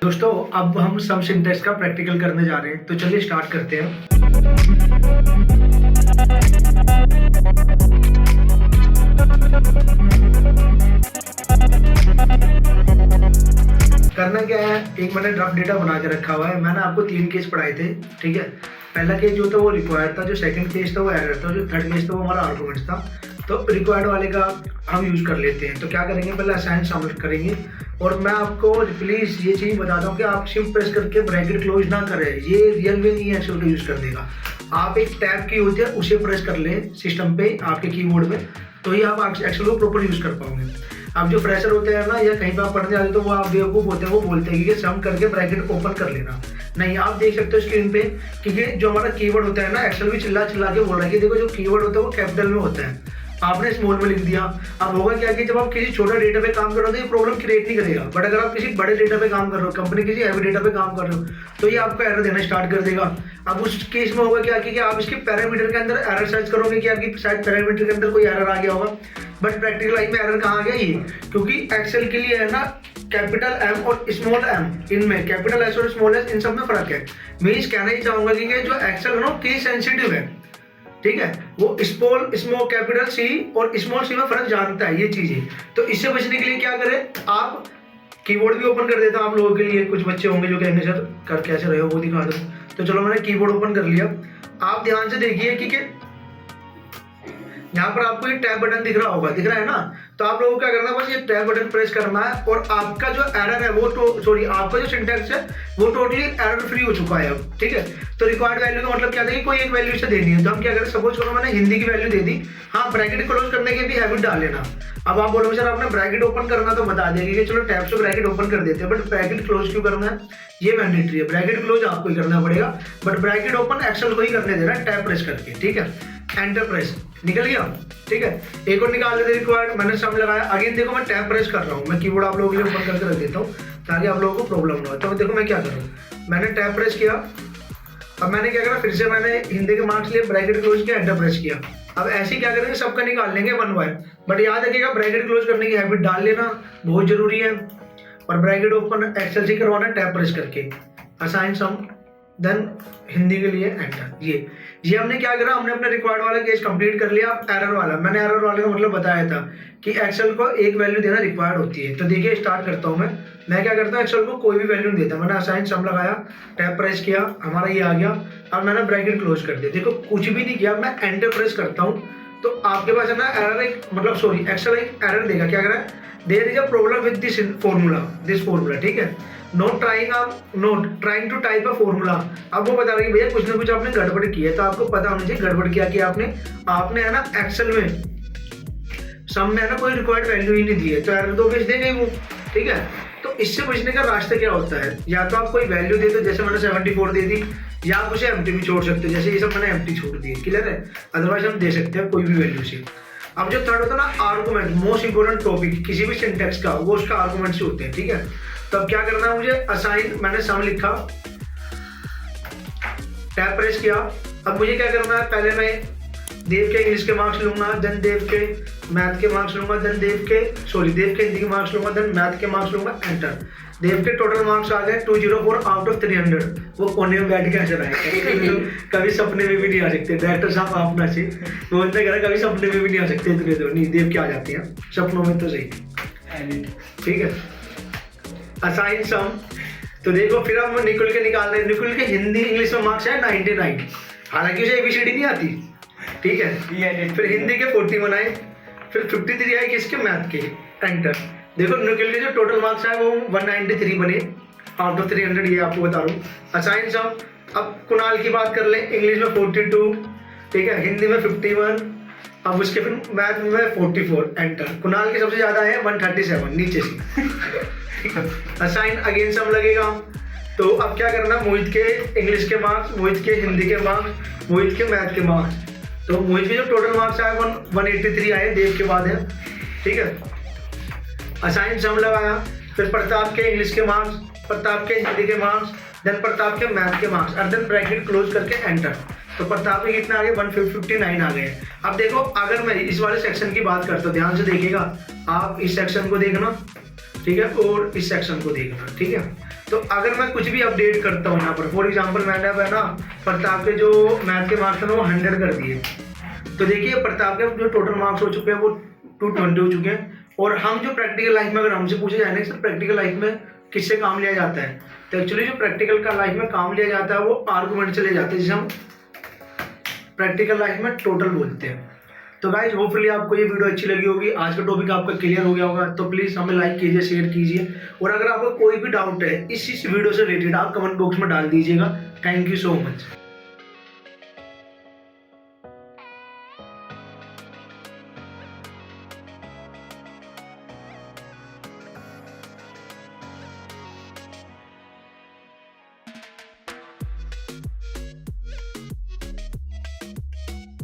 दोस्तों अब हम सम सिंटैक्स का प्रैक्टिकल करने जा रहे हैं, तो चलिए स्टार्ट करते हैं। करना क्या है, एक मैंने रफ डेटा बना के रखा हुआ है। मैंने आपको 3 केस पढ़ाए थे, ठीक है। पहला केस जो था वो रिक्वायर्ड था, जो सेकंड केस था वो एरर था, जो थर्ड केस था वो हमारा आर्गुमेंट था। तो रिक्वायर्ड वाले का हम यूज़ कर लेते हैं। तो क्या करेंगे, पहले असाइन सम करेंगे। और मैं आपको प्लीज़ ये चीज़ बताता हूँ कि आप शिफ्ट प्रेस करके ब्रैकेट क्लोज ना करें, ये रियल वे नहीं है एक्सेल का यूज़ करने का। आप एक टैब की होती है उसे प्रेस कर लें सिस्टम पे आपके कीबोर्ड में, तो ही आप एक्सेल को प्रॉपर यूज़ कर पाओगे। अब जो फ्रेशर होते हैं ना, या कहीं पर आप पढ़ने जाते तो वो आप बेवकूफ़ होते हैं, वो बोलते हैं कि सम करके ब्रैकेट ओपन कर लेना। नहीं, आप देख सकते हो स्क्रीन पे, क्योंकि जो हमारा कीवर्ड होता है ना, एक्सेल भी चिल्ला चिल्ला के बोल रहा है कि देखो जो कीवर्ड होता है वो कैपिटल में होता है, आपने स्मॉल में लिख दिया। अब होगा क्या कि जब आप किसी छोटे डेटा पे काम कर रहे हो तो ये प्रॉब्लम क्रिएट नहीं करेगा, बट अगर आप किसी बड़े डेटा पे काम कर रहे हो, कंपनी किसी हैवी डेटा पे काम कर रहे हो, तो ये आपको एरर देना स्टार्ट कर देगा। अब उस केस में होगा क्या कि आप इसके पैरामीटर के अंदर एरर सर्च करोगे कि आपकी शायद पैरामीटर के अंदर कोई एरर आ गया होगा, बट प्रैक्टिकल लाइफ में एरर कहाँ आ गया ये, क्योंकि एक्सेल के लिए है ना कैपिटल एम और स्मॉल एम, इनमें कैपिटल एस और स्मॉल एस इन सब में फर्क है। मैं इस कहना ही चाहूंगा कि जो एक्सेल है ना केस सेंसिटिव है, ठीक है। वो स्मॉल कैपिटल सी और स्मॉल सी में फर्क जानता है, ये चीजें। तो इससे बचने के लिए क्या करें, आप कीबोर्ड भी ओपन कर देता हूं आप लोगों के लिए। कुछ बच्चे होंगे जो कहेंगे सर कर कैसे रहे हो, वो दिखा दो। तो चलो मैंने कीबोर्ड ओपन कर लिया। आप ध्यान से देखिए कि यहाँ पर आपको ये टैब बटन दिख रहा होगा, दिख रहा है ना। तो आप लोगों को क्या करना है, बस ये टैब बटन प्रेस करना है और आपका जो एरर है वो आपका जो सिंटैक्स है वो टोटली एरर फ्री हो चुका है अब, ठीक है। तो रिक्वायर्ड वैल्यू का मतलब क्या था कि कोई एक वैल्यू से देनी है। तो हम क्या करें, सपोज करो मैंने हिंदी की वैल्यू दे दी। हाँ, ब्रैकेट क्लोज करने के भी हैबिट डाल लेना। अब आप बोलोगे सर आपने ब्रैकेट ओपन करना तो बता देंगे कि चलो टैब से ब्रैकेट ओपन कर देते हैं, बट ब्रैकेट क्लोज क्यों करना है, ये मैंडेटरी है। ब्रैकेट क्लोज आपको ही करना पड़ेगा, बट ब्रैकेट ओपन एक्सेल को ही करने देना टैब प्रेस करके, ठीक है। एंटर प्रेस, निकल गया, ठीक है। एक और निकाल लेते रिक्वायर्ड, मैंने सम लगाया। अगेन देखो मैं टैब प्रेस कर रहा हूँ, मैं कीबोर्ड आप लोगों के लिए ओपन करके रख देता हूँ ताकि आप लोगों को प्रॉब्लम ना हो। तो देखो मैं क्या कर रहा हूँ, मैंने टैब प्रेस किया। अब मैंने क्या करा, फिर से मैंने हिंदी के मार्क्स लिए, ब्रैकेट क्लोज किया, एंटर प्रेस किया। अब ऐसे क्या करेंगे, सबका निकाल लेंगे वन बाय, बट याद रखिएगा ब्रैकेट क्लोज करने की हैबिट डाल लेना बहुत जरूरी है। और ब्रैकेट ओपन एक्सेल से करवाना टैब प्रेस करके, असाइन सम, देन हिंदी के लिए एंटर। ये हमने क्या करा, हमने अपने रिक्वायर्ड वाला केस कंप्लीट कर लिया। एरर वाला, मैंने एरर वाले का मतलब बताया था कि एक्सेल को एक वैल्यू देना रिक्वायर्ड होती है। तो देखिए स्टार्ट करता हूँ मैं क्या करता हूँ, एक्सेल को कोई भी वैल्यू नहीं देता। मैंने असाइन सम लगाया, टैब प्रेस किया, हमारा ये आ गया। अब मैंने ब्रैकेट क्लोज कर दिया। देखो कुछ भी नहीं किया, मैं एंटर प्रेस करता हूँ तो आपके पास है ना एरर एक्सेल एक एरर देगा। क्या करा, there is a problem with this formula, ठीक है। Not trying to type a formula. अब वो बता रही है भैया कुछ ना कुछ आपने गड़बड़ की है, तो आपको पता होना चाहिए गड़बड़ क्या किया आपने है ना एक्सेल में सम में है ना कोई रिक्वायर्ड वैल्यू ही नहीं दी है, तो एरर तो भेज देंगे वो, ठीक है। तो इससे बचने का रास्ता क्या होता है, या तो आप कोई वैल्यू दे दो, जैसे मैंने 74 दे दी, या आप उसे एम्प्टी भी छोड़ सकते हो, जैसे ये सब मैंने एम्प्टी छोड़ दी, क्लियर है। अदरवाइज हम दे सकते हैं कोई भी वैल्यू से। अब जो थर्ड होता है ना आर्गुमेंट, मोस्ट इंपोर्टेंट टॉपिक किसी भी सिंटैक्स का, वो उसका आर्गुमेंट से होते हैं, ठीक है। तो अब क्या करना है मुझे, असाइन, मैंने सम लिखा, टैब प्रेस किया। अब मुझे क्या करना है, पहले मैं देव के इंग्लिश के मार्क्स लूंगा, देन देव के मैथ के मार्क्स लूंगा, देन देव के हिंदी के मार्क्स लूंगा, देन मैथ के मार्क्स लूंगा, एंटर। देव के टोटल मार्क्स आ गए 204 आउट ऑफ 300। वो कोने में बैठ के आंसर आएगा कभी सपने में भी नहीं आ सकते, डायरेक्टर साहब आप ना से बोलते कह रहे कभी सपने में भी नहीं आ सकते इतने, तो नहीं देव के आ जाते हैं सपनों में तो सही, ठीक है। असाइन सम, तो देखो फिर हम निकुल के निकाल रहे हैं। निकुल के हिंदी इंग्लिश में मार्क्स है 99, हालांकि उसे ABCD नहीं आती, ठीक है। फिर हिंदी के 41 आए, फिर 53 आए किसके, मैथ के, एंटर। देखो निकुल के जो टोटल मार्क्स आए वो 193 बने आउट ऑफ 300, ये आपको बता रहा हूँ। असाइन सम, अब कुणाल की बात कर लें, इंग्लिश में 42, ठीक है, हिंदी में 51, अब उसके फिर मैथ में 44, एंटर। कुणाल के सबसे ज्यादा है 137 नीचे से असाइन अगेन सम लगेगा। तो अब क्या करना, मोहित के इंग्लिश के मार्क्स, मोहित के हिंदी के मार्क्स, मोहित के मैथ के मार्क्स। तो मोहित के जो टोटल मार्क्स आए 183 आए, देव के बाद है, ठीक है। असाइन सम लगाया, फिर प्रताप के इंग्लिश के मार्क्स, प्रताप के हिंदी के मार्क्स, देन प्रताप के मैथ के मार्क्स, और देन ब्रैकेट क्लोज करके एंटर। तो प्रताप में कितना आ गया, 159 आ गए। अब देखो अगर मैं इस वाले सेक्शन की बात करता हूँ, ध्यान से देखिएगा आप, इस सेक्शन को देखना, ठीक है, और इस सेक्शन को देखना, ठीक है। तो अगर मैं कुछ भी अपडेट करता हूँ यहाँ पर, फॉर एग्जाम्पल मैंने अब है ना प्रताप के जो मैथ के मार्क्स हैं वो 100 कर दिए, तो देखिए प्रताप के जो टोटल मार्क्स हो चुके हैं वो 220 हो चुके हैं। और हम जो प्रैक्टिकल लाइफ में अगर हमसे पूछे जाए ना सर प्रैक्टिकल लाइफ में किससे काम लिया जाता है, तो एक्चुअली जो प्रैक्टिकल का लाइफ में काम लिया जाता है वो आर्गूमेंट से ले जाते हैं, जिसे हम प्रैक्टिकल लाइफ में टोटल बोलते हैं। तो गाइज होपफुली आपको ये वीडियो अच्छी लगी होगी, आज का टॉपिक आपका क्लियर हो गया होगा। तो प्लीज़ हमें लाइक कीजिए, शेयर कीजिए, और अगर आपको कोई भी डाउट है इस वीडियो से रिलेटेड आप कमेंट बॉक्स में डाल दीजिएगा। Thank you so much.